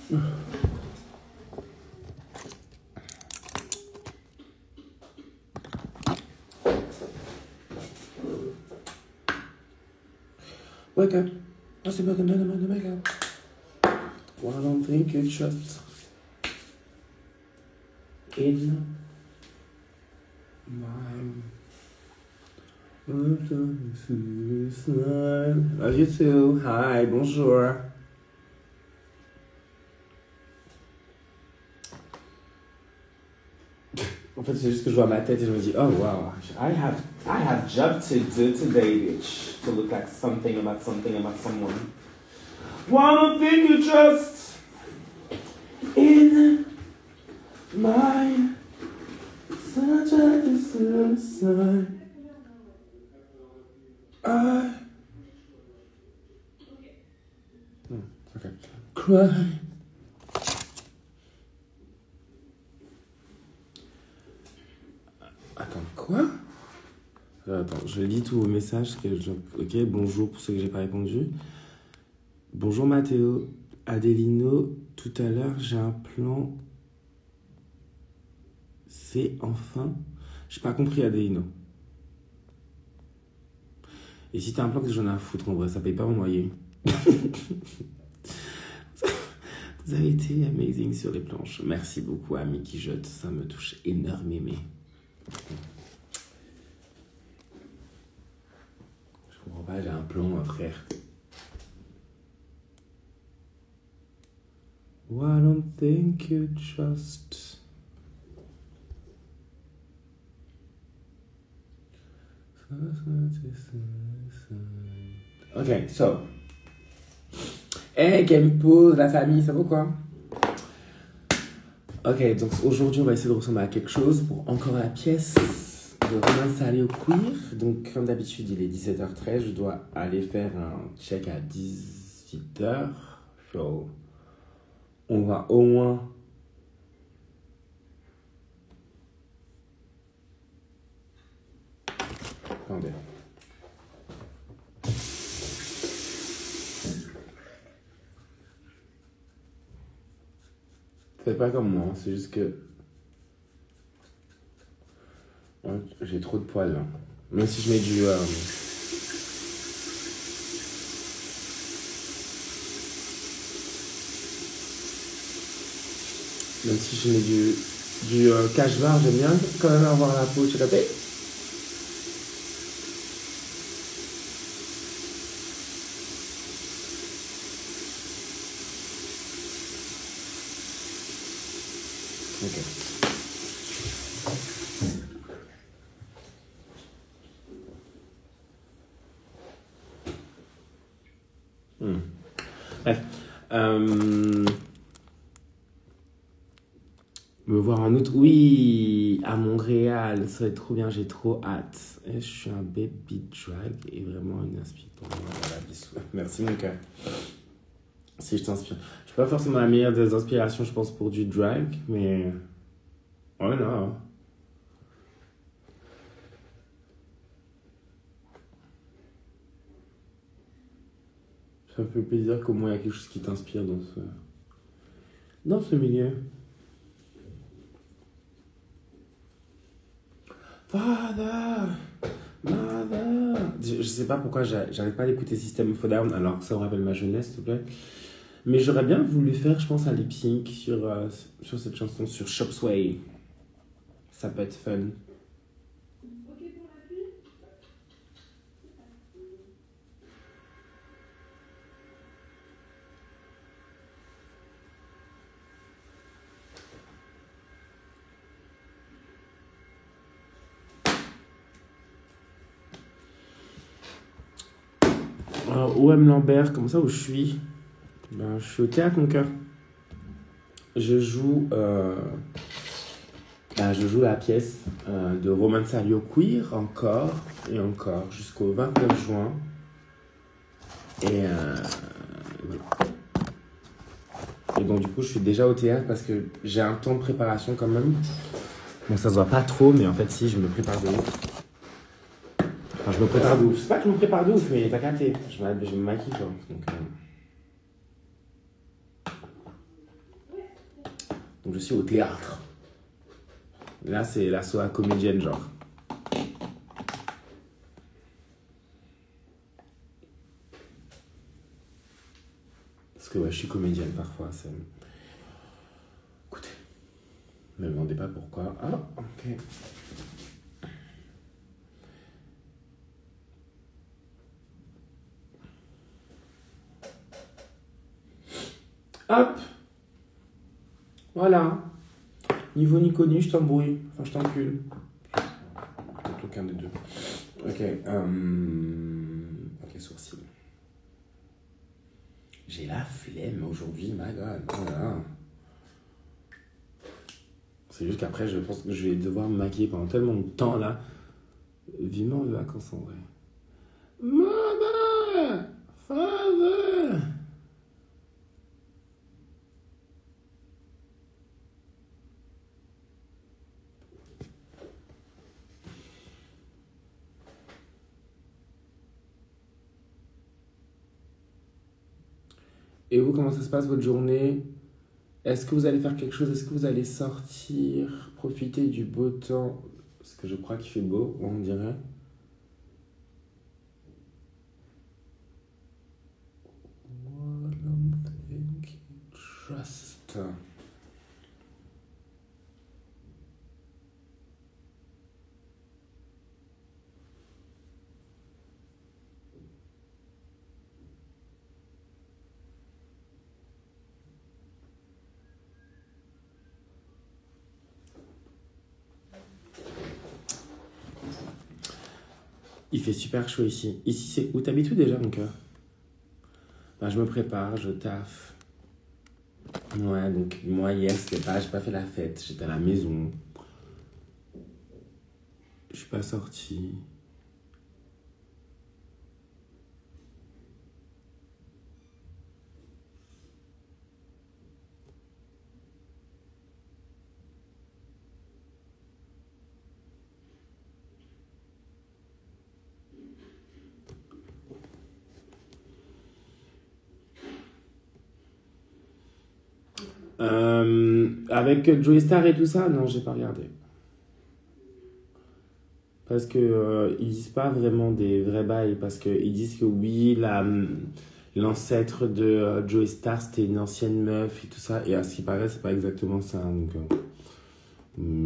Wake up. I said, wake up. Well, I don't think you trust in my love you too. Hi, bonjour. En fait, c'est juste que je vois ma tête et je me dis, oh wow, I have job to do today, bitch. To look like something about someone. Why don't think you trust in my such a suicide? Okay. Cry. Attends, quoi? Attends, je lis tous vos messages. Ok, bonjour pour ceux que j'ai pas répondu. Bonjour Mathéo. Adelino, tout à l'heure, j'ai un plan. C'est enfin... J'ai pas compris, Adelino. Et si t'as un plan, que j'en ai à foutre en vrai, ça paye pas mon loyer. Vous avez été amazing sur les planches. Merci beaucoup, Ami qui jote. Ça me touche énormément. Je comprends pas, j'ai un plan, frère. Why don't think you trust? Ok, so. Hey, Kempo, la famille, ça va quoi? Ok, donc aujourd'hui, on va essayer de ressembler à quelque chose pour encore la pièce de Romain Salio Queer. Donc, comme d'habitude, il est 17h13. Je dois aller faire un check à 18h. So, on va au moins... Attendez. Faites pas comme moi, c'est juste que... Ouais, j'ai trop de poils là. Même si je mets du... Même si je mets du cache barre, j'aime bien quand même avoir la peau, tu captes? Ok. Bref. Me voir en août, oui, à Montréal, ça va être trop bien, j'ai trop hâte. Et je suis un baby drag et vraiment une inspiration pour moi. Voilà, bisous. Merci mon cœur. Si je t'inspire. Je suis pas forcément la meilleure des inspirations, je pense, pour du drag, mais... Oh non. Ça me fait plaisir qu'au moins il y a quelque chose qui t'inspire dans ce milieu. Father, mother. Je sais pas pourquoi j'arrive pas à écouter System of a Down alors que ça me rappelle ma jeunesse, s'il te plaît. Mais j'aurais bien voulu faire, je pense, un lip sync sur cette chanson, sur Chop Suey. Ça peut être fun. OM Lambert, comment ça où je suis? Ben, je suis au théâtre, mon cœur. Je joue la pièce de Romain Salio Queer encore et encore jusqu'au 29 juin. Et voilà. Et donc du coup, je suis déjà au théâtre parce que j'ai un temps de préparation quand même. Bon, ça se voit pas trop, mais en fait, si, je me prépare de ouf. Enfin, je me prépare de ouf. C'est pas que je me prépare de ouf, mais t'as capté. Je me maquille, quoi. Donc, Donc je suis au théâtre. Là, c'est la soirée comédienne, genre. Parce que ouais, je suis comédienne parfois. Écoutez, ne me demandez pas pourquoi. Ah, ok. Hop. Voilà. Niveau ni connu, je t'embrouille. Enfin, je t'encule. Peut-être aucun des deux. Ok. Ok, sourcil. J'ai la flemme aujourd'hui, my god. Voilà. C'est juste qu'après, je pense que je vais devoir me maquiller pendant tellement de temps là. Vivement les vacances en vrai. Mother! Father! Et vous, comment ça se passe votre journée? Est-ce que vous allez faire quelque chose? Est-ce que vous allez sortir, profiter du beau temps? Parce que je crois qu'il fait beau, on dirait. What I'm thinking, trust. Il fait super chaud ici. Ici, c'est où t'habites où déjà, mon cœur? Bah, je me prépare, je taffe. Ouais, donc moi, hier, j'ai pas fait la fête. J'étais à la maison. Je suis pas sortie. Avec Joey Star et tout ça, non, j'ai pas regardé. Parce que ils disent pas vraiment des vrais bails. Parce qu'ils disent que oui, l'ancêtre de Joey Star, c'était une ancienne meuf et tout ça. Et à ce qui paraît, c'est pas exactement ça. Donc,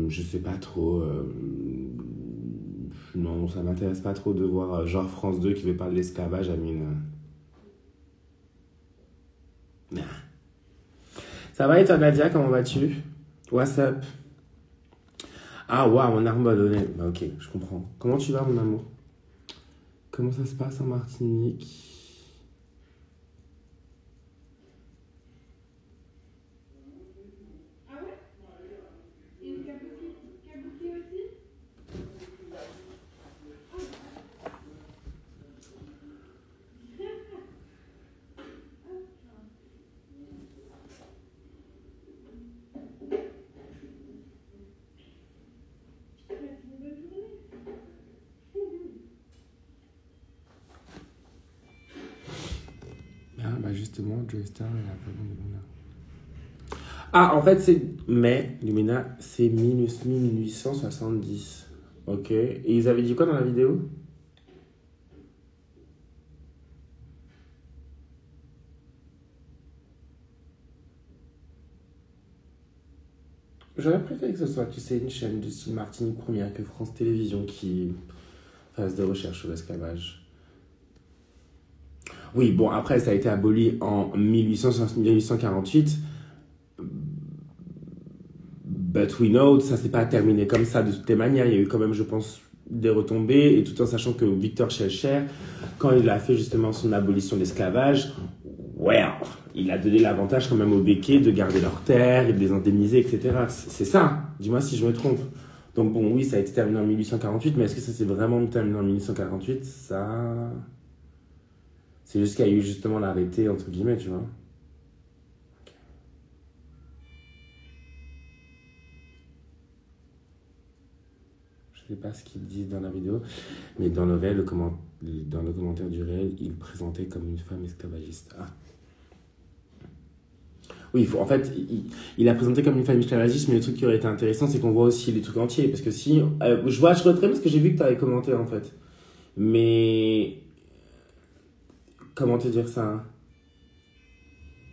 je sais pas trop. Non, ça m'intéresse pas trop de voir genre France 2 qui veut parler de l'esclavage à mine. Nah. Ça va et toi, Nadia, comment vas-tu? What's up? Ah, waouh, mon arme abandonné. Bah, ok, je comprends. Comment tu vas, mon amour? Comment ça se passe en Martinique? Ah ouais? Et une kabuki aussi? Passe une bonne journée. Ah, bah justement, Joey Star, elle a pas bon Lumina. Ah, en fait, c'est mai, Lumina, c'est 1870. Ok. Et ils avaient dit quoi dans la vidéo? J'aurais préféré que ce soit, tu sais, une chaîne du style Martinique Première que France Télévisions qui fasse des recherches sur l'esclavage. Oui, bon, après, ça a été aboli en 1848. But we know, ça s'est pas terminé comme ça de toutes les manières. Il y a eu quand même, je pense, des retombées. Et tout en sachant que Victor Schellcher, quand il a fait justement son abolition de l'esclavage, well, il a donné l'avantage quand même aux béquets de garder leurs terres et de les indemniser, etc. C'est ça. Dis-moi si je me trompe. Donc bon, oui, ça a été terminé en 1848, mais est-ce que ça s'est vraiment terminé en 1848? Ça... C'est juste qu'il y a eu justement l'arrêté, entre guillemets, tu vois. Je sais pas ce qu'ils disent dans la vidéo, mais dans le réel, dans le commentaire du réel, il présentait comme une femme esclavagiste. Ah. Oui, en fait, il a présenté comme une famille esclavagiste, mais le truc qui aurait été intéressant, c'est qu'on voit aussi les trucs entiers. Parce que si. Je retrouve parce que j'ai vu que tu avais commenté, en fait. Mais. Comment te dire ça?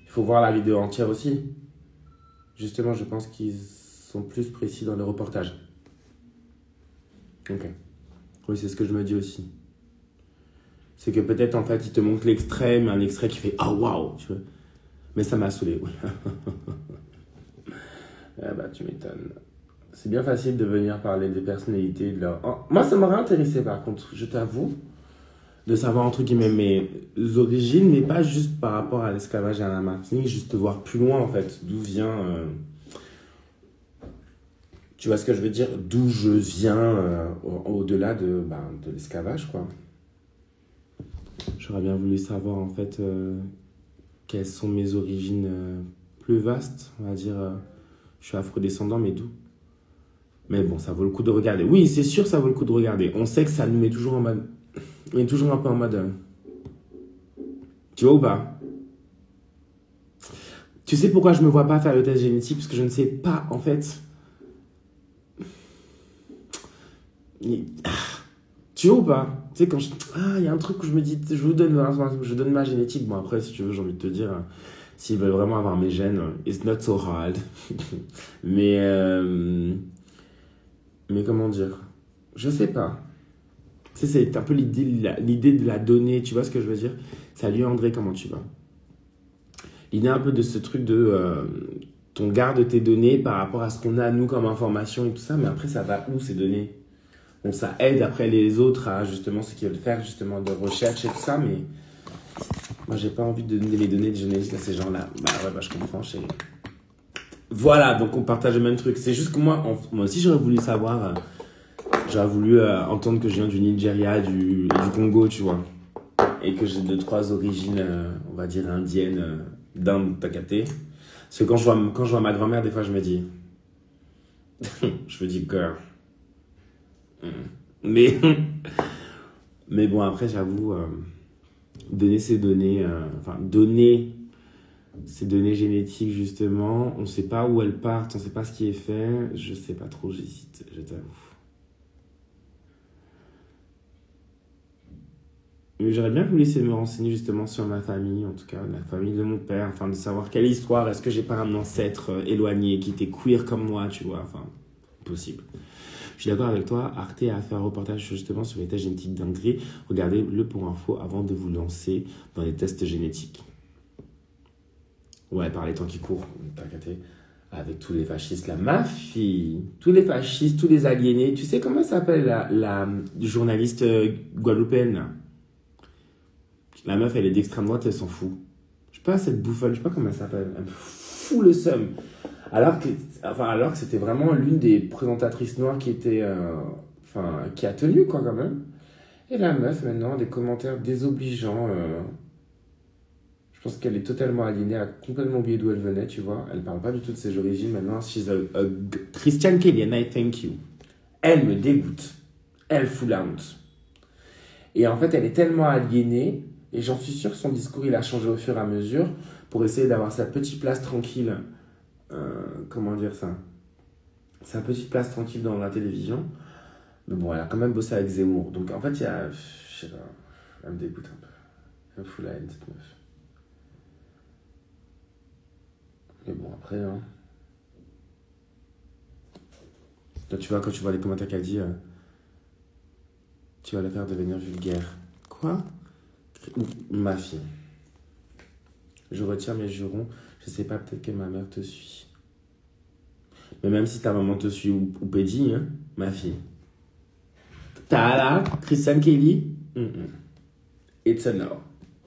Il faut voir la vidéo entière aussi. Justement, je pense qu'ils sont plus précis dans le reportage. Ok. Oui, c'est ce que je me dis aussi. C'est que peut-être, en fait, il te montre l'extrait, mais un extrait qui fait « Ah, waouh !» tu vois. Mais ça m'a saoulé, oui. Ah bah, tu m'étonnes. C'est bien facile de venir parler des personnalités, de leur... Oh, moi, ça m'aurait intéressé, par contre, je t'avoue, de savoir, entre guillemets, mes origines, mais pas juste par rapport à l'esclavage et à la Martinique, juste de voir plus loin, en fait, d'où vient... Tu vois ce que je veux dire? D'où je viens au-delà de l'esclavage, quoi. J'aurais bien voulu savoir, en fait, quelles sont mes origines plus vastes, on va dire. Je suis afrodescendant, mais d'où? Mais bon, ça vaut le coup de regarder. Oui, c'est sûr, ça vaut le coup de regarder. On sait que ça nous met toujours en mode... On est toujours un peu en mode... Tu vois ou pas? Tu sais pourquoi je me vois pas faire le test génétique? Parce que je ne sais pas, en fait... Tu vois ou pas? Tu sais, quand il y a un truc où je me dis, je donne ma génétique. Bon, après, si tu veux, j'ai envie de te dire, s'ils veulent vraiment avoir mes gènes, it's not so hard. Mais comment dire? Je sais pas. Tu sais, c'est un peu l'idée de la donnée, tu vois ce que je veux dire? Salut André, comment tu vas? L'idée un peu de ce truc de... on garde tes données par rapport à ce qu'on a, nous, comme information et tout ça, mais après, ça va où, ces données? Bon, ça aide après les autres à justement ce qu'ils veulent faire, justement de recherche et tout ça, mais moi j'ai pas envie de donner les données de génétique à ces gens-là. Bah ouais, bah je comprends. Voilà, donc on partage le même truc. C'est juste que moi aussi j'aurais voulu savoir, j'aurais voulu entendre que je viens du Nigeria, du Congo, tu vois, et que j'ai 2-3 origines, on va dire indiennes, d'Inde, t'as capté. Parce que quand je vois ma grand-mère, des fois je me dis, girl. Mais bon, après, j'avoue, donner ces données, donner ces données génétiques, justement, on ne sait pas où elles partent, on ne sait pas ce qui est fait, je ne sais pas trop, j'hésite, je t'avoue. Mais j'aurais bien voulu essayer de me renseigner justement sur ma famille, en tout cas, la famille de mon père, de savoir quelle histoire, est-ce que j'ai pas un ancêtre éloigné qui était queer comme moi, tu vois, possible. Je suis d'accord avec toi, Arte a fait un reportage justement sur les tests génétiques dinguerie. Regardez-le pour info avant de vous lancer dans les tests génétiques. Ouais, par les temps qui courent, t'inquiète. Avec tous les fascistes, ma fille, tous les fascistes, tous les aliénés. Tu sais comment s'appelle la journaliste guadeloupéenne là? La meuf, elle est d'extrême droite, elle s'en fout. Je sais pas, cette bouffonne, je sais pas comment elle s'appelle. Elle me fout le seum. Alors que c'était vraiment l'une des présentatrices noires qui était, qui a tenu, quoi, quand même. Et la meuf, maintenant, des commentaires désobligeants. Je pense qu'elle est totalement aliénée, elle a complètement oublié d'où elle venait, tu vois. Elle parle pas du tout de ses origines. Maintenant, she's a Christian Kelly, and I thank you. Elle me dégoûte. Elle fout la honte. Et en fait, elle est tellement aliénée, et j'en suis sûr que son discours, il a changé au fur et à mesure, pour essayer d'avoir sa petite place tranquille. Comment dire ça? Sa petite place tranquille dans la télévision. Mais bon, elle a quand même bossé avec Zemmour. Donc en fait, il y a... Je sais pas, elle me dégoûte un peu. Elle me fout la haine, cette meuf. Mais bon, après... Toi, tu vois, quand tu vois les commentaires qu'elle dit, tu vas la faire devenir vulgaire. Quoi? Ma fille. Je retire mes jurons. Je sais pas, peut-être que ma mère te suit. Mais même si ta maman te suit ou pédie, hein, ma fille. T'as là, Christian Kelly? It's a no.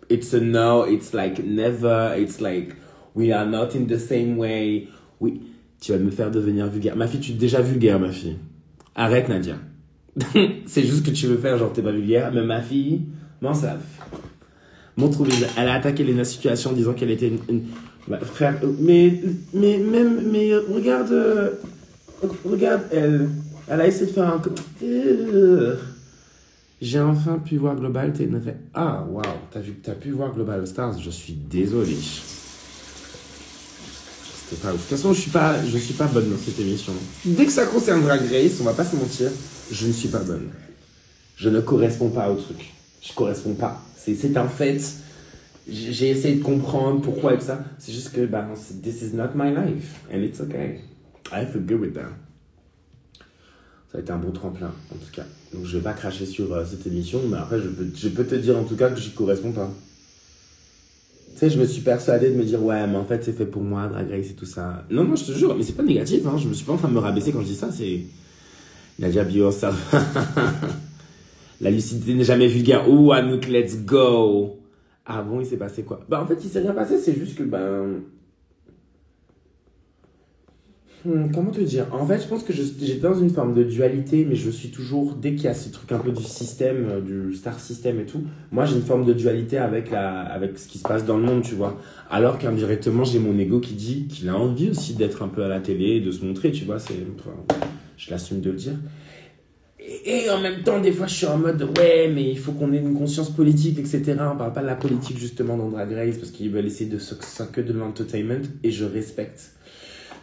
It's a no, it's like never, it's like we are not in the same way. Oui, tu vas me faire devenir vulgaire. Ma fille, tu es déjà vulgaire, ma fille. Arrête, Nadia. C'est juste que tu veux faire, genre, t'es pas vulgaire. Mais ma fille, m'en savent. Montre elle a attaqué Lena Situation en disant qu'elle était une frère, mais regarde elle a essayé de faire un j'ai enfin pu voir Global Ténéré. Ah waouh, t'as pu voir Global Stars, je suis désolé. C'était pas ouf. De toute façon, je suis pas bonne dans cette émission. Dès que ça concerne Drag Race, on va pas se mentir, je ne suis pas bonne. Je ne corresponds pas au truc. Je corresponds pas. C'est un fait. J'ai essayé de comprendre pourquoi et tout ça. C'est juste que, this is not my life. And it's okay. I feel good with that. Ça a été un bon tremplin, en tout cas. Donc, je vais pas cracher sur cette émission, mais après, je peux te dire en tout cas que j'y corresponds pas. Tu sais, je me suis persuadé de me dire, ouais, mais en fait, c'est fait pour moi, Drag Race et tout ça. Non, je te jure, mais c'est pas négatif, hein. Je me suis pas en train de me rabaisser quand je dis ça, c'est... Nadia Bio, ça La lucidité n'est jamais vulgaire. Oh, Anouk, let's go. Ah bon, il s'est passé quoi? En fait, il s'est rien passé, c'est juste que, comment te dire? En fait, je pense que j'étais dans une forme de dualité, mais je suis toujours, dès qu'il y a ce truc un peu du système, du star system et tout, moi j'ai une forme de dualité avec ce qui se passe dans le monde, tu vois. Alors qu'indirectement, j'ai mon ego qui dit qu'il a envie aussi d'être un peu à la télé, de se montrer, tu vois. Je l'assume de le dire. Et en même temps, des fois, je suis en mode, ouais, mais il faut qu'on ait une conscience politique, etc. On parle pas de la politique, justement, dans Drag Race, parce qu'ils veulent essayer de se que de l'entertainment, et je respecte.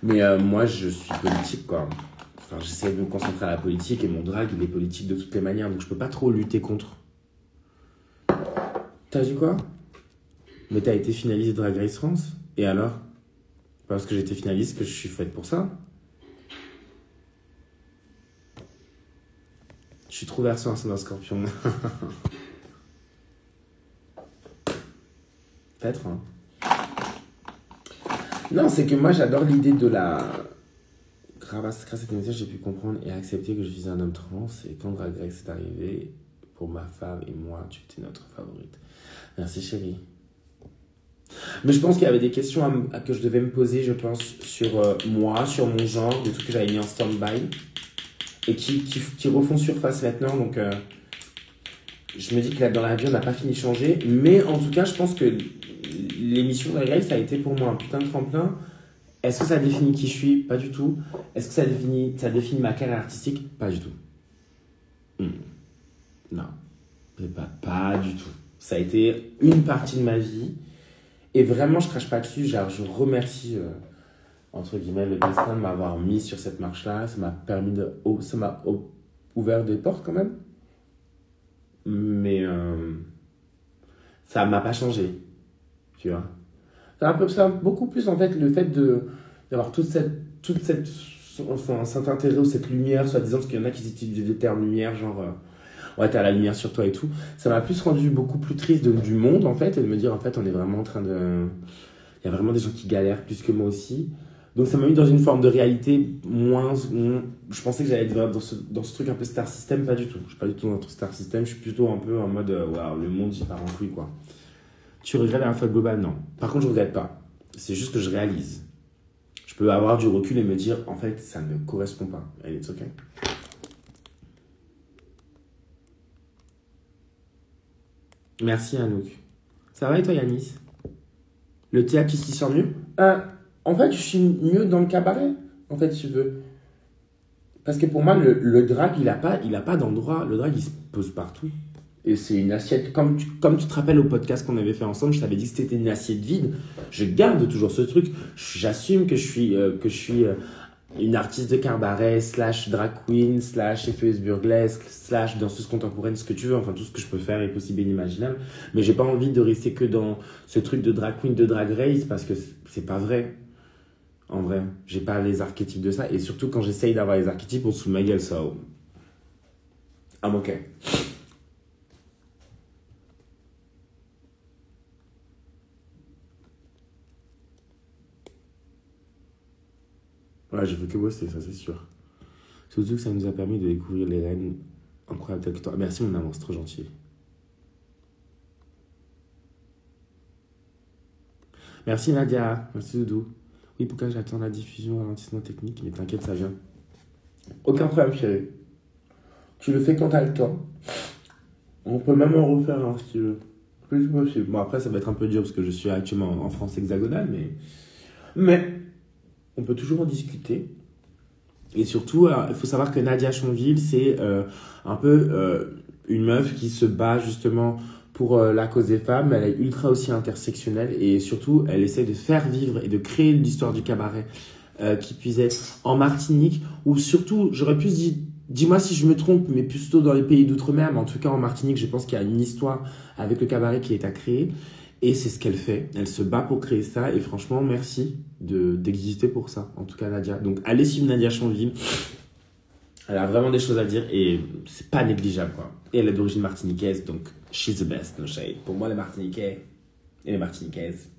Mais moi, je suis politique, quoi. Enfin, j'essaie de me concentrer à la politique, et mon drag, il est politique de toutes les manières, donc je peux pas trop lutter contre. T'as dit quoi? Mais t'as été finaliste de Drag Race France? Et alors? Parce que j'ai été finaliste que je suis faite pour ça? Je suis trop verso ascendant Scorpion. Peut-être, hein. Non, c'est que moi, j'adore l'idée de la... Grâce à cette émission, j'ai pu comprendre et accepter que je suis un homme trans. Et quand Drag Race est arrivé, pour ma femme et moi, tu étais notre favorite. Merci, chérie. Mais je pense qu'il y avait des questions que je devais me poser, je pense, sur moi, sur mon genre, des trucs que j'avais mis en stand-by. Et qui refont surface maintenant. Donc, je me dis que là, dans la vie, on n'a pas fini de changer. Mais en tout cas, je pense que l'émission Drag Race, ça a été pour moi un putain de tremplin. Est-ce que ça définit qui je suis? Pas du tout. Est-ce que ça définit ma carrière artistique? Pas du tout. Non. Pas du tout. Ça a été une partie de ma vie. Et vraiment, je crache pas dessus. Genre, je remercie... entre guillemets, le destin de m'avoir mis sur cette marche-là. Ça m'a permis ça m'a ouvert des portes quand même. Mais ça m'a pas changé. Tu vois. C'est un peu ça, beaucoup plus en fait, le fait d'avoir cet intérêt ou cette lumière, soi-disant, parce qu'il y en a qui utilisent des termes lumière, genre, ouais, t'as la lumière sur toi et tout. Ça m'a plus rendu beaucoup plus triste du monde, en fait, et de me dire, en fait, on est vraiment en train de... Il y a vraiment des gens qui galèrent plus que moi aussi. Donc ça m'a mis dans une forme de réalité moins... Je pensais que j'allais être dans ce truc un peu star system, pas du tout. Je suis pas du tout dans le star system, je suis plutôt un peu en mode, waouh, le monde, j'y pars en couille, quoi. Tu regrettes la fois globale? Non. Par contre, je regrette pas. C'est juste que je réalise. Je peux avoir du recul et me dire, en fait, ça ne correspond pas. And it's okay. Merci, Anouk. Ça va et toi, Yanis? Le théâtre, qu'est-ce qui sent mieux? En fait, je suis mieux dans le cabaret, en fait, si tu veux. Parce que pour moi, le drag, il a pas d'endroit. Le drag, il se pose partout. Et c'est une assiette. Comme tu te rappelles au podcast qu'on avait fait ensemble, je t'avais dit que c'était une assiette vide. Je garde toujours ce truc. J'assume que je suis une artiste de cabaret, / drag queen, / effeuse burlesque, / danseuse contemporaine, ce que tu veux. Enfin, tout ce que je peux faire est possible et inimaginable. Mais j'ai pas envie de rester que dans ce truc de drag queen, de drag race, parce que c'est pas vrai. En vrai, j'ai pas les archétypes de ça. Et surtout, quand j'essaye d'avoir les archétypes, on se fout de ma gueule, so... I'm okay. Ouais, j'ai fait que bosser, ça c'est sûr. Surtout que ça nous a permis de découvrir les reines incroyables telles que toi. Merci mon amour, c'est trop gentil. Merci Nadia, merci Doudou. Oui, pourquoi j'attends la diffusion, ralentissement technique, mais t'inquiète, ça vient. Aucun problème, chérie. Tu le fais quand t'as le temps. On peut même en refaire un, si tu veux. Plus possible. Bon, après, ça va être un peu dur parce que je suis actuellement en France hexagonale, mais on peut toujours en discuter. Et surtout, il faut savoir que Nadia Chonville, c'est un peu une meuf qui se bat justement pour la cause des femmes. Elle est ultra aussi intersectionnelle et surtout, elle essaie de faire vivre et de créer l'histoire du cabaret qui puisait en Martinique, ou surtout, j'aurais pu dire, dis-moi si je me trompe, mais plutôt dans les pays d'outre-mer, mais en tout cas en Martinique, je pense qu'il y a une histoire avec le cabaret qui est à créer. Et c'est ce qu'elle fait. Elle se bat pour créer ça. Et franchement, merci d'exister pour ça. En tout cas, Nadia. Donc, allez suivre Nadia Chanville. Elle a vraiment des choses à dire et c'est pas négligeable, quoi. Et elle est d'origine martiniquaise, donc she's the best, no shade. Pour moi, les Martiniquais et les Martiniquaises.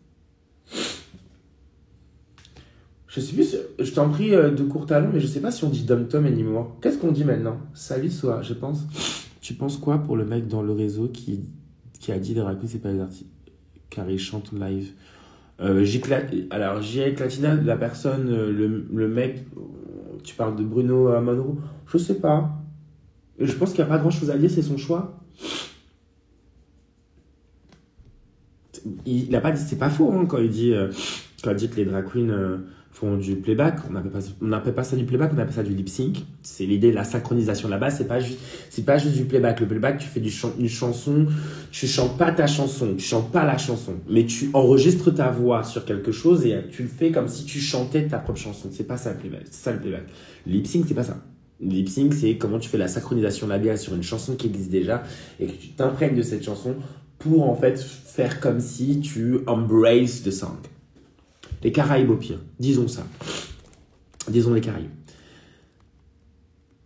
Je sais plus, je t'en prie de court talent, mais je sais pas si on dit dom-tom anymore. Qu'est-ce qu'on dit maintenant? Salut, soit, je pense. Tu penses quoi pour le mec dans le réseau qui a dit les raccoons, c'est pas les artistes? Car il chante live. Alors, J.A. Latina, la personne, le mec, tu parles de Bruno Monroe, je sais pas. Je pense qu'il n'y a pas grand chose à dire, c'est son choix. Il a pas dit, c'est pas faux hein, quand il dit que les drag queens font du playback. On n'appelle pas ça du playback, on appelle ça du lip sync. C'est l'idée de la synchronisation là-bas. C'est pas juste du playback. Le playback, tu fais une chanson, tu chantes pas ta chanson, tu chantes pas la chanson, mais tu enregistres ta voix sur quelque chose et tu le fais comme si tu chantais ta propre chanson. C'est pas ça le playback. C'est ça le playback. Le lip sync, c'est pas ça. Le lip sync, c'est comment tu fais la synchronisation labiale sur une chanson qui existe déjà et que tu t'imprègnes de cette chanson pour en fait faire comme si tu embrace the song. Les Caraïbes au pire, disons ça. Disons les Caraïbes.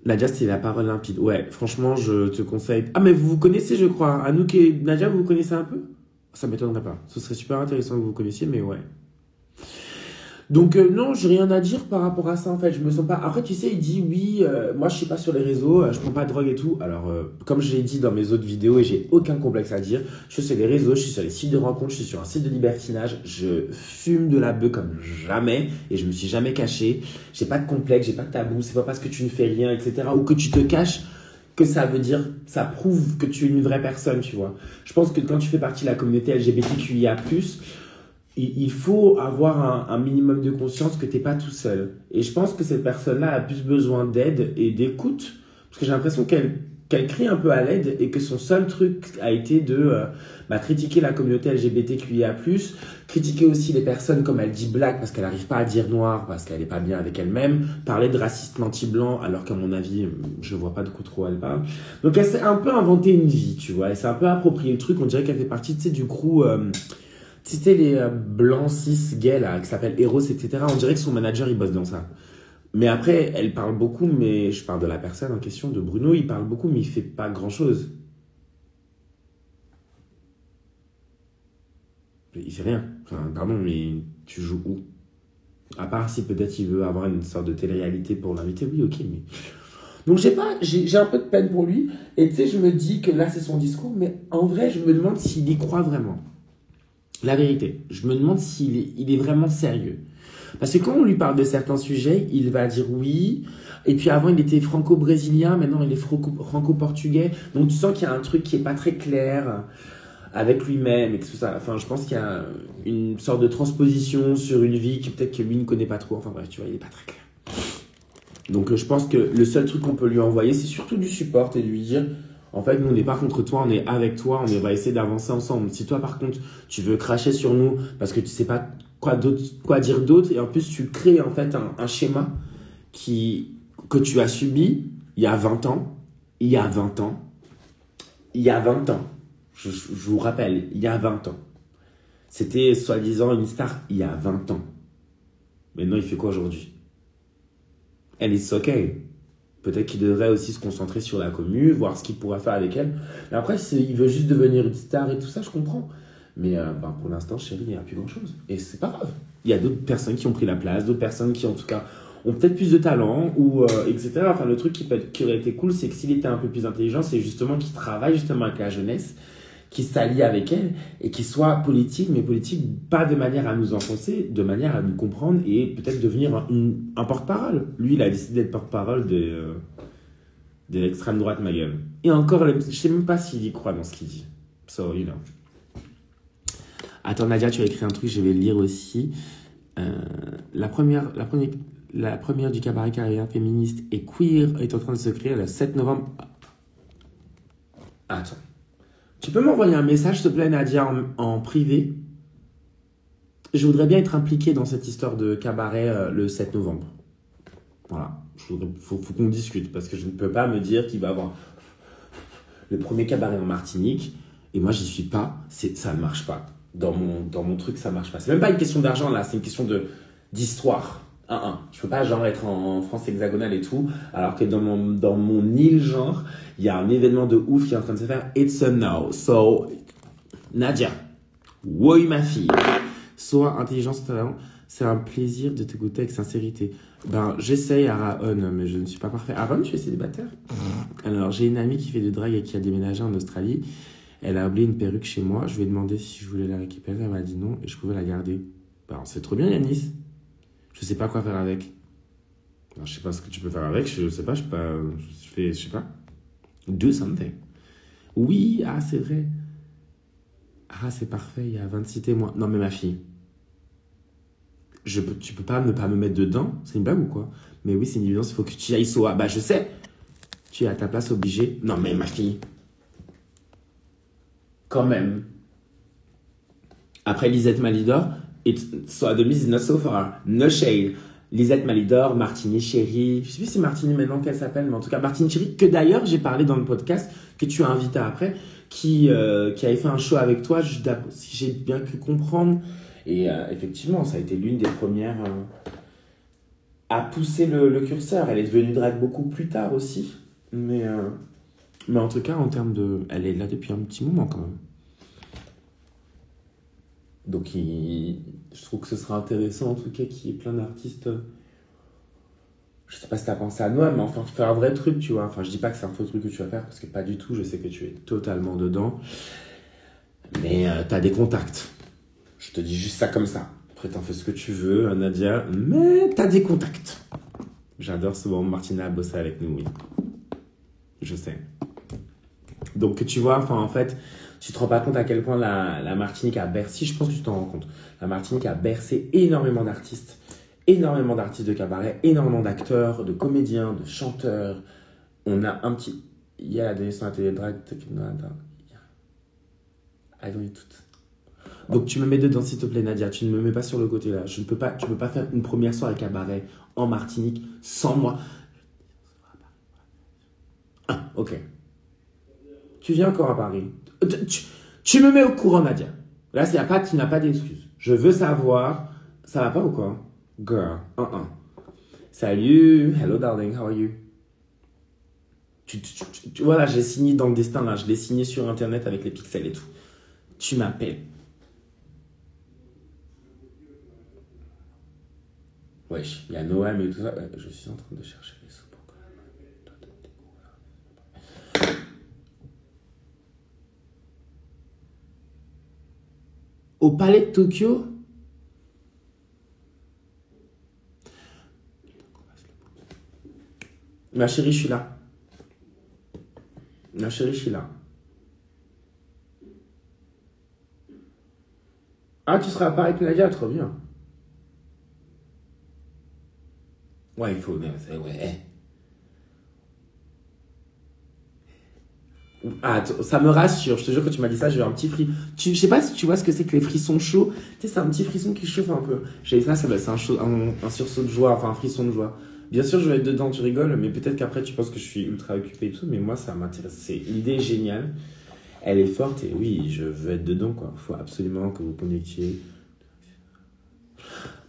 Nadia, c'est la parole limpide. Ouais, franchement, je te conseille. Ah, mais vous vous connaissez, je crois. Anouk et Nadia, vous vous connaissez un peu? Ça m'étonnerait pas. Ce serait super intéressant que vous vous connaissiez, mais ouais. Donc non, j'ai rien à dire par rapport à ça en fait, je me sens pas... Après tu sais, il dit oui, moi je suis pas sur les réseaux, je prends pas de drogue et tout. Alors comme je l'ai dit dans mes autres vidéos et j'ai aucun complexe à dire, je suis sur les réseaux, je suis sur les sites de rencontres, je suis sur un site de libertinage, je fume de la beuh comme jamais et je me suis jamais caché. J'ai pas de complexe, j'ai pas de tabou, c'est pas parce que tu ne fais rien, etc. ou que tu te caches que ça veut dire, ça prouve que tu es une vraie personne, tu vois. Je pense que quand tu fais partie de la communauté LGBTQIA+, il faut avoir un minimum de conscience que tu n'es pas tout seul. Et je pense que cette personne-là a plus besoin d'aide et d'écoute, parce que j'ai l'impression qu'elle crie un peu à l'aide et que son seul truc a été de critiquer la communauté LGBTQIA+, critiquer aussi les personnes comme elle dit black parce qu'elle n'arrive pas à dire noir, parce qu'elle n'est pas bien avec elle-même, parler de racisme anti-blanc alors qu'à mon avis, je vois pas de quoi trop elle parle. Donc elle s'est un peu inventé une vie, tu vois, elle s'est un peu approprié le truc, on dirait qu'elle fait partie, tu sais, du crew... C'était les blancs cis gays là, qui s'appellent Eros, etc. On dirait que son manager il bosse dans ça. Mais après, elle parle beaucoup, mais je parle de la personne en question, de Bruno, il parle beaucoup, mais il fait pas grand chose. Il fait rien. Enfin, pardon, mais tu joues où? À part si peut-être il veut avoir une sorte de télé-réalité pour l'inviter, oui, ok, mais. Donc j'ai un peu de peine pour lui, et tu sais, je me dis que là c'est son discours, mais en vrai, je me demande s'il y croit vraiment. La vérité, je me demande s'il est vraiment sérieux. Parce que quand on lui parle de certains sujets, il va dire oui. Et puis avant, il était franco-brésilien, maintenant il est franco-portugais. Donc tu sens qu'il y a un truc qui est pas très clair avec lui-même et tout ça. Enfin, je pense qu'il y a une sorte de transposition sur une vie que peut-être que lui ne connaît pas trop. Enfin bref, tu vois, il est pas très clair. Donc je pense que le seul truc qu'on peut lui envoyer, c'est surtout du support et lui dire... En fait, nous, on n'est pas contre toi, on est avec toi, on va essayer d'avancer ensemble. Si toi, par contre, tu veux cracher sur nous parce que tu sais pas quoi dire d'autre, et en plus, tu crées en fait un schéma que tu as subi il y a 20 ans, je vous rappelle, il y a 20 ans. C'était soi-disant une star il y a 20 ans. Maintenant, il fait quoi aujourd'hui? Elle est okay. Peut-être qu'il devrait aussi se concentrer sur la commu, voir ce qu'il pourra faire avec elle. Mais après, il veut juste devenir une star et tout ça, je comprends. Mais pour l'instant, chérie, il n'y a plus grand-chose. Et c'est pas grave. Il y a d'autres personnes qui ont pris la place, d'autres personnes qui, en tout cas, ont peut-être plus de talent, ou etc. Enfin, le truc qui aurait été cool, c'est que s'il était un peu plus intelligent, c'est justement qu'il travaille justement avec la jeunesse, qui s'allie avec elle, et qui soit politique, mais politique pas de manière à nous enfoncer, de manière à nous comprendre et peut-être devenir un porte-parole. Lui, il a décidé d'être porte-parole de l'extrême droite, ma gueule. Et encore, je sais même pas s'il y croit dans ce qu'il dit. So, you know. Attends, Nadia, tu as écrit un truc, je vais le lire aussi. La première du cabaret carrière féministe et queer est en train de se créer le 7 novembre. Attends. Tu Tu peux m'envoyer un message, s'il te plaît, Nadia, en privé. Je voudrais bien être impliqué dans cette histoire de cabaret le 7 novembre. Voilà. Faut qu'on discute parce que je ne peux pas me dire qu'il va y avoir le premier cabaret en Martinique et moi, j'y suis pas. Ça ne marche pas. Dans mon truc, ça marche pas. C'est même pas une question d'argent, là. C'est une question d'histoire. Je peux pas, genre, être en France hexagonale et tout, alors que dans mon île, genre, il y a un événement de ouf qui est en train de se faire. It's a no. So, Nadia, oui, ma fille. Sois intelligence, talent. C'est un plaisir de t'écouter avec sincérité. Ben, j'essaye, Araon, mais je ne suis pas parfait. Araon, tu es célibataire? Alors, j'ai une amie qui fait du drag et qui a déménagé en Australie. Elle a oublié une perruque chez moi. Je lui ai demandé si je voulais la récupérer. Elle m'a dit non et je pouvais la garder. Ben, c'est trop bien, Yanis. Je sais pas quoi faire avec. Alors, je sais pas ce que tu peux faire avec. Je sais pas, je sais pas. Do something. Oui, c'est vrai. C'est parfait, il y a 26 témoins. Non, mais ma fille. Tu peux pas ne pas me mettre dedans. C'est une blague ou quoi? Mais oui, c'est une évidence, il faut que tu ailles Soa. Bah, je sais. Tu es à ta place obligée. Non, mais ma fille. Quand même. Après Lisette Malidor, so the miss is not so far. No shade. Lisette Malidor, Martini Chéri. Je sais plus si c'est Martini maintenant qu'elle s'appelle, mais en tout cas Martini Chéri, que d'ailleurs j'ai parlé dans le podcast, que tu as invité après, qui avait fait un show avec toi, si j'ai bien pu comprendre. Et effectivement, ça a été l'une des premières à pousser le curseur. Elle est devenue drag beaucoup plus tard aussi. Mais en tout cas, en termes de... Elle est là depuis un petit moment quand même. Donc, je trouve que ce sera intéressant, en tout cas, qu'il y ait plein d'artistes. Je sais pas si t'as pensé à Noël, mais enfin, faire un vrai truc, tu vois. Enfin, je dis pas que c'est un faux truc que tu vas faire, parce que pas du tout. Je sais que tu es totalement dedans. Mais t'as des contacts. Je te dis juste ça comme ça. Après, t'en fais ce que tu veux, Nadia. Mais t'as des contacts. J'adore souvent Martina bosser avec nous, oui. Je sais. Donc, tu vois, enfin, en fait... Tu te rends pas compte à quel point la Martinique a bercé, je pense que tu t'en rends compte. La Martinique a bercé énormément d'artistes de cabaret, énormément d'acteurs, de comédiens, de chanteurs. On a un petit... Il y a la démission à la télé drag, donc tu me mets dedans s'il te plaît Nadia, tu ne me mets pas sur le côté là. Tu peux pas faire une première soirée cabaret en Martinique sans moi. Ok. Tu viens encore à Paris. Tu me mets au courant, Nadia. Là, tu n'as pas d'excuses. Je veux savoir. Ça va pas ou quoi? Girl. Salut. Hello, darling. How are you? Voilà, j'ai signé dans le destin, là. Je l'ai signé sur Internet avec les pixels et tout. Tu m'appelles. Wesh, il y a Noam et tout ça. Je suis en train de chercher les sous. Au Palais de Tokyo? Ma chérie, je suis là. Ma chérie, je suis là. Tu seras à Paris avec Nadia, trop bien. Ouais, il faut. Ouais. Ça me rassure, je te jure que tu m'as dit ça, j'ai eu un petit frisson. Je sais pas si tu vois ce que c'est que les frissons chauds. Tu sais, c'est un petit frisson qui chauffe un peu. J'ai ça, c'est un sursaut de joie, enfin un frisson de joie. Bien sûr, je vais être dedans, tu rigoles, mais peut-être qu'après tu penses que je suis ultra occupé et tout, mais moi ça m'intéresse. L'idée est géniale, elle est forte et oui, je veux être dedans quoi. Faut absolument que vous connectiez.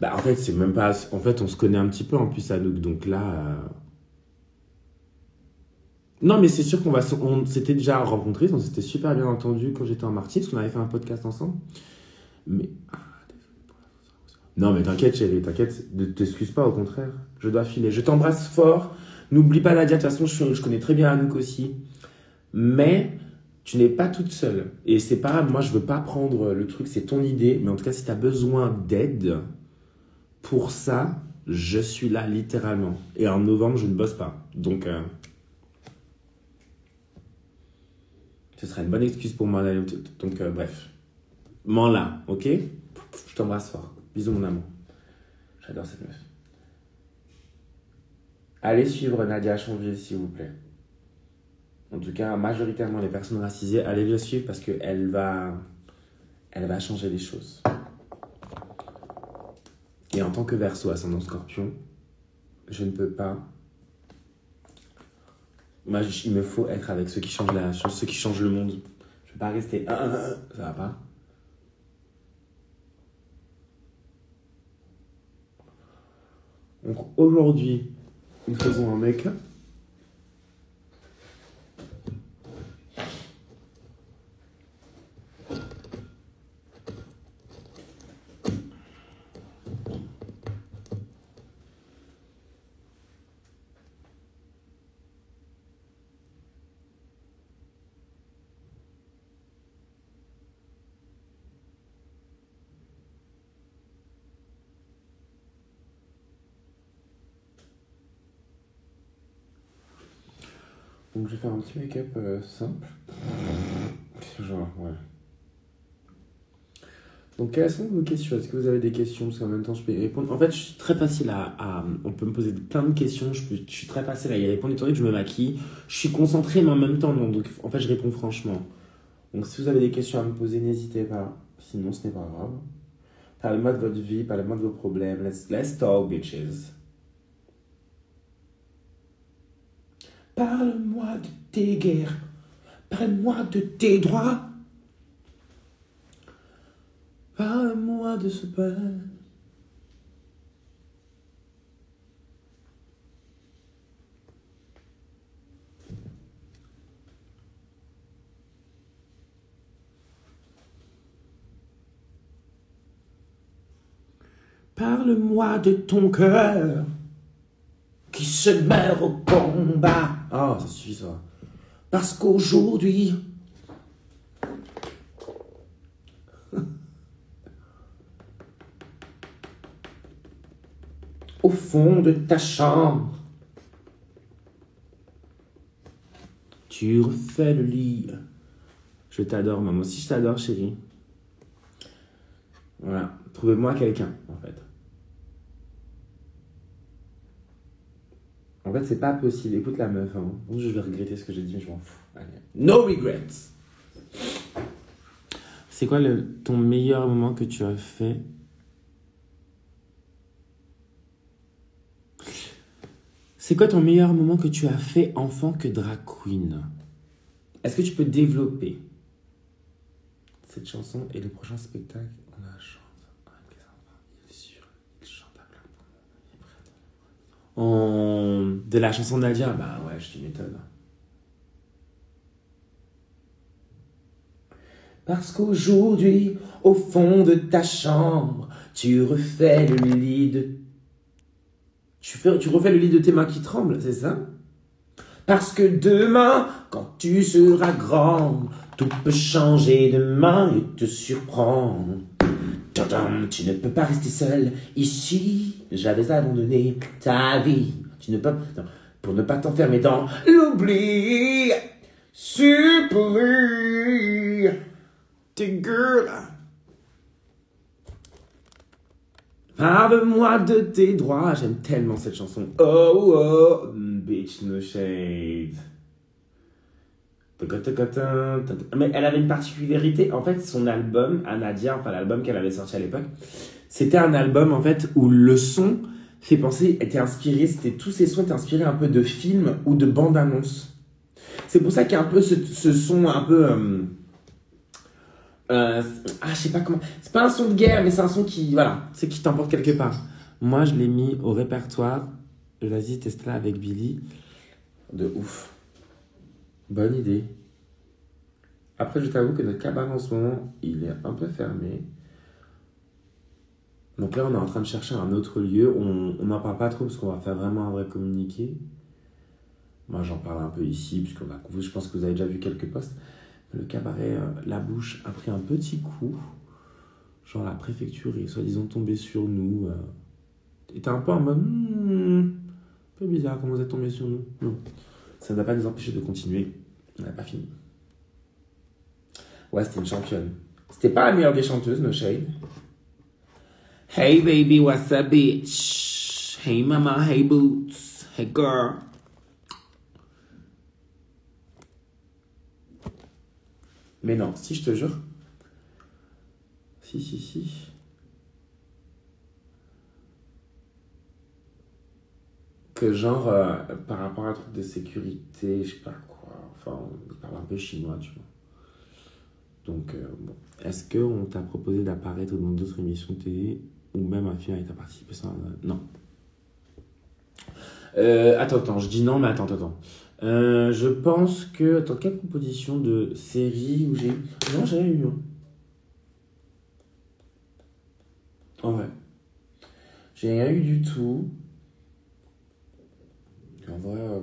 En fait, c'est même pas. En fait, on se connaît un petit peu en plus, Anouk, donc là. Non, mais c'est sûr on s'était déjà rencontrés, on s'était super bien entendu quand j'étais en Martinique, parce qu'on avait fait un podcast ensemble. Mais... Non, mais t'inquiète, chérie, t'inquiète, ne t'excuse pas, au contraire. Je dois filer. Je t'embrasse fort. N'oublie pas Nadia, de toute façon, je connais très bien Anouk aussi. Mais tu n'es pas toute seule. Et c'est pas grave, moi, je veux pas prendre le truc, c'est ton idée. Mais en tout cas, si t'as besoin d'aide pour ça, je suis là, littéralement. Et en novembre, je ne bosse pas. Donc... ce sera une bonne excuse pour moi d'aller. Donc, bref. M'en là, ok? Je t'embrasse fort. Bisous, mon amour. J'adore cette meuf. Allez suivre Nadia Chanvier, s'il vous plaît. en tout cas majoritairement les personnes racisées, allez le suivre parce qu'elle va changer les choses. Et en tant que Verseau, ascendant Scorpion, je ne peux pas. Moi, il me faut être avec ceux qui changent ceux qui changent le monde. Je ne peux pas rester. Ça va pas. Donc aujourd'hui, nous faisons un make-up. Donc je vais faire un petit make-up simple. Genre, ouais. Donc quelles sont vos questions? Est-ce que vous avez des questions? Parce qu'en même temps je peux y répondre. En fait je suis très facile on peut me poser plein de questions. Je suis très facile à y répondre étant donné que je me maquille. Je suis concentré mais en même temps non. Donc en fait je réponds franchement. Donc si vous avez des questions à me poser, n'hésitez pas. Sinon ce n'est pas grave. Parlez-moi de votre vie, parlez-moi de vos problèmes. Let's talk bitches. Parle-moi de tes guerres. Parle-moi de tes droits. Parle-moi de ce pain. Parle-moi de ton cœur qui se meurt au combat. Oh, ça suffit ça. Parce qu'aujourd'hui, au fond de ta chambre, tu refais le lit. Je t'adore, maman. Aussi, je t'adore, chérie. Voilà. Trouvez-moi quelqu'un, en fait. En fait, c'est pas possible. Écoute la meuf, hein. Bon, je vais regretter ce que j'ai dit, mais je m'en fous. Allez. No regrets. C'est quoi ton meilleur moment que tu as fait? C'est quoi ton meilleur moment que tu as fait enfant que drag queen? Est-ce que tu peux développer cette chanson et le prochain spectacle? On la chante avec les enfants. Il est sûr, il chante à plein de de la chanson de Nadia? Bah ouais, je te m'étonne. Parce qu'aujourd'hui, au fond de ta chambre, tu refais le lit de... Tu refais le lit de tes mains qui tremblent, c'est ça? Parce que demain, quand tu seras grande, tout peut changer demain et te surprendre. Tu ne peux pas rester seul ici. J'avais abandonné ta vie. Tu ne peux... Non, pour ne pas t'enfermer dans l'oubli. Supplie. T'es gueules. Parle-moi de tes droits. J'aime tellement cette chanson. Oh, oh, bitch, no shade. Mais elle avait une particularité. En fait, son album, à Nadia, enfin l'album qu'elle avait sorti à l'époque, c'était un album, en fait, où le son fait penser, était inspiré, tous ses sons étaient inspirés un peu de films ou de bandes-annonces. C'est pour ça qu'il y a un peu ce son un peu... je sais pas comment. C'est pas un son de guerre, mais c'est un son qui, voilà, c'est qui t'emporte quelque part. Moi, je l'ai mis au répertoire. Vas-y, teste-la avec Billy. De ouf. Bonne idée. Après, je t'avoue que notre cabaret en ce moment, il est un peu fermé. Donc là, on est en train de chercher un autre lieu. On n'en parle pas trop parce qu'on va faire vraiment un vrai communiqué. Moi, j'en parle un peu ici, puisque je pense que vous avez déjà vu quelques posts. Le cabaret La Bouche a pris un petit coup. Genre la préfecture est soi-disant tombée sur nous. Était un peu en mode... un peu bizarre comment vous êtes tombé sur nous. Non. Ça ne va pas nous empêcher de continuer. On n'a pas fini. Ouais, c'était une championne. C'était pas la meilleure des chanteuses, no shade. Hey baby, what's up bitch? Hey mama, hey boots. Hey girl. Mais non, si, je te jure. Si. Que genre, par rapport à un truc de sécurité, je sais pas quoi. Enfin, on parle un peu chinois, tu vois. Donc, bon. Est-ce qu'on t'a proposé d'apparaître dans d'autres émissions de télé ou même un film avec ta participation? Non. Attends, je dis non, mais attends. Je pense que... Attends, quelle proposition de série où j'ai eu... Non, j'ai rien eu. Hein. En vrai. J'ai rien eu du tout. En vrai...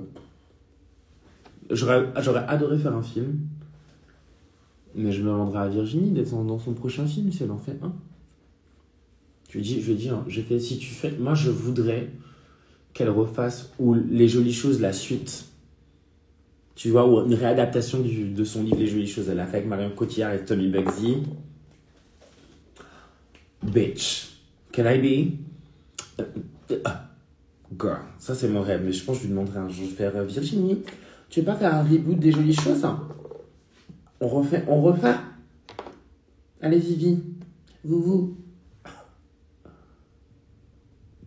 J'aurais adoré faire un film. Mais je me demanderai à Virginie d'être dans son prochain film si elle en fait un. Je lui dis, hein, si tu fais... Moi, je voudrais qu'elle refasse ou Les Jolies Choses, la suite. Tu vois, ou une réadaptation de son livre Les Jolies Choses. Elle a fait avec Marion Cotillard et Tommy Bugsy. Bitch. Can I be? Girl. Ça, c'est mon rêve. Mais je pense que je lui demanderai un jour de faire Virginie, tu veux pas faire un reboot des Jolies Choses, hein? On refait. Allez, Vivi. Vous.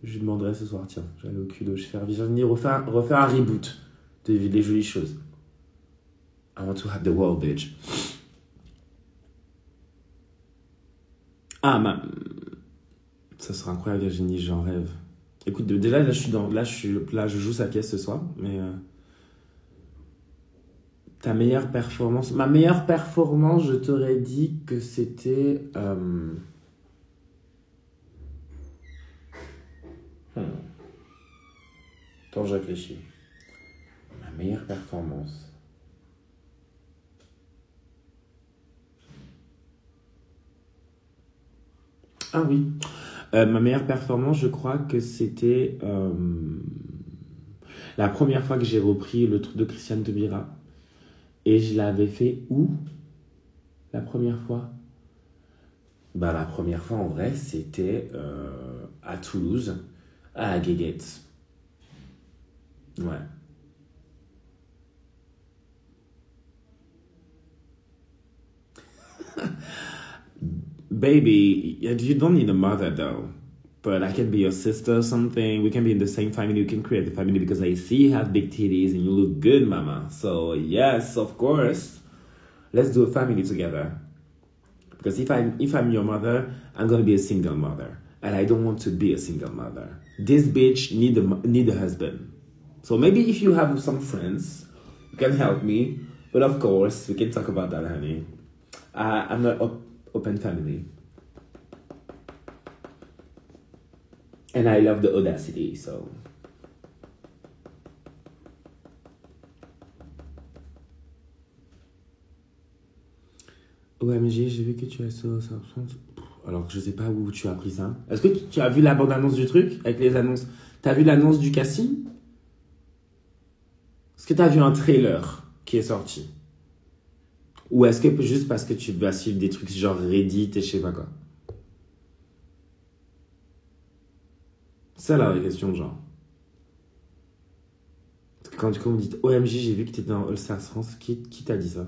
Je lui demanderai ce soir, tiens. J'allais au culot. Je vais faire Virginie, refaire un reboot de Les Jolies Choses. I want to have the world, bitch. Ça sera incroyable, Virginie, j'en rêve. Écoute, déjà, là, je joue sa pièce ce soir, mais... Ta meilleure performance... Ma meilleure performance, je t'aurais dit que c'était... Attends, je réfléchis. Ma meilleure performance... Ah oui. Ma meilleure performance, je crois que c'était la première fois que j'ai repris le truc de Christiane Taubira. Et je l'avais fait où? La première fois? Bah, la première fois, en vrai, c'était à Toulouse, à Guéguette. Ouais. Baby, you don't need a mother though. But I can be your sister or something. We can be in the same family. You can create the family because I see you have big titties and you look good, mama. So yes, of course. Let's do a family together. Because if I'm your mother, I'm gonna be a single mother. And I don't want to be a single mother. This bitch need a husband. So maybe if you have some friends, you can help me. But of course, we can talk about that, honey. I'm not open family. And I love the audacity, so... OMG, j'ai vu que tu as ça. Alors, je sais pas où tu as appris ça. Est-ce que tu as vu la bande-annonce du truc avec les annonces? T'as vu l'annonce du casting? Est-ce que t'as vu un trailer qui est sorti? Ou est-ce que juste parce que tu vas suivre des trucs genre Reddit et je sais pas quoi? C'est la vraie question, genre. Quand on me dit OMG, j'ai vu que t'étais dans All Stars France, qui t'a dit ça?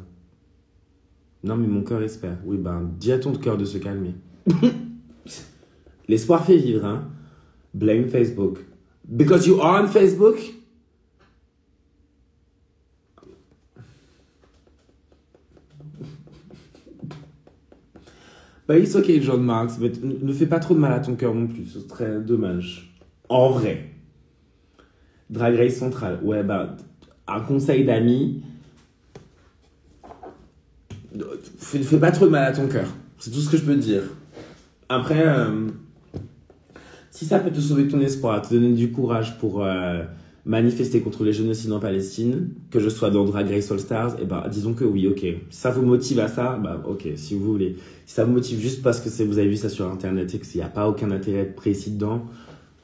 Non, mais mon cœur espère. Oui, ben, dis à ton cœur de se calmer. L'espoir fait vivre, hein. Blame Facebook. Because you are on Facebook? Bah, it's ok, John Marks, mais ne fais pas trop de mal à ton cœur non plus, ce serait dommage. En vrai. Drag Race Central. Ouais, bah, un conseil d'amis. Fais pas trop de mal à ton cœur. C'est tout ce que je peux te dire. Après, si ça peut te sauver ton espoir, te donner du courage pour manifester contre les génocides en Palestine, que je sois dans Drag Race All Stars, et bah, disons que oui, ok. Si ça vous motive à ça, bah, ok, si vous voulez. Si ça vous motive juste parce que vous avez vu ça sur Internet et qu'il n'y a pas aucun intérêt précis dedans,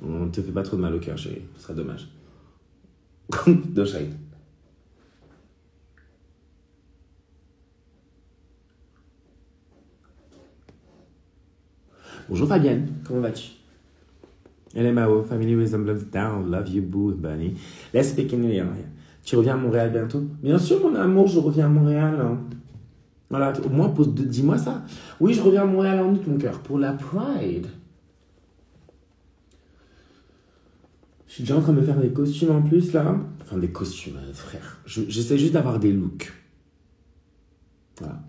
on te fait pas trop de mal au cœur, chérie. Ce serait dommage. No shade. Bonjour Fabienne, comment vas-tu? LMAO, Family Resemblance Down, Love You Boo, Bunny. Let's speak in English. Tu reviens à Montréal bientôt? Bien sûr, mon amour, je reviens à Montréal. Voilà, au moins, dis-moi ça. Oui, je reviens à Montréal en août, mon cœur, pour la Pride. Je suis déjà en train de me faire des costumes en plus, là. Enfin, des costumes, frère. J'essaie juste d'avoir des looks. Voilà.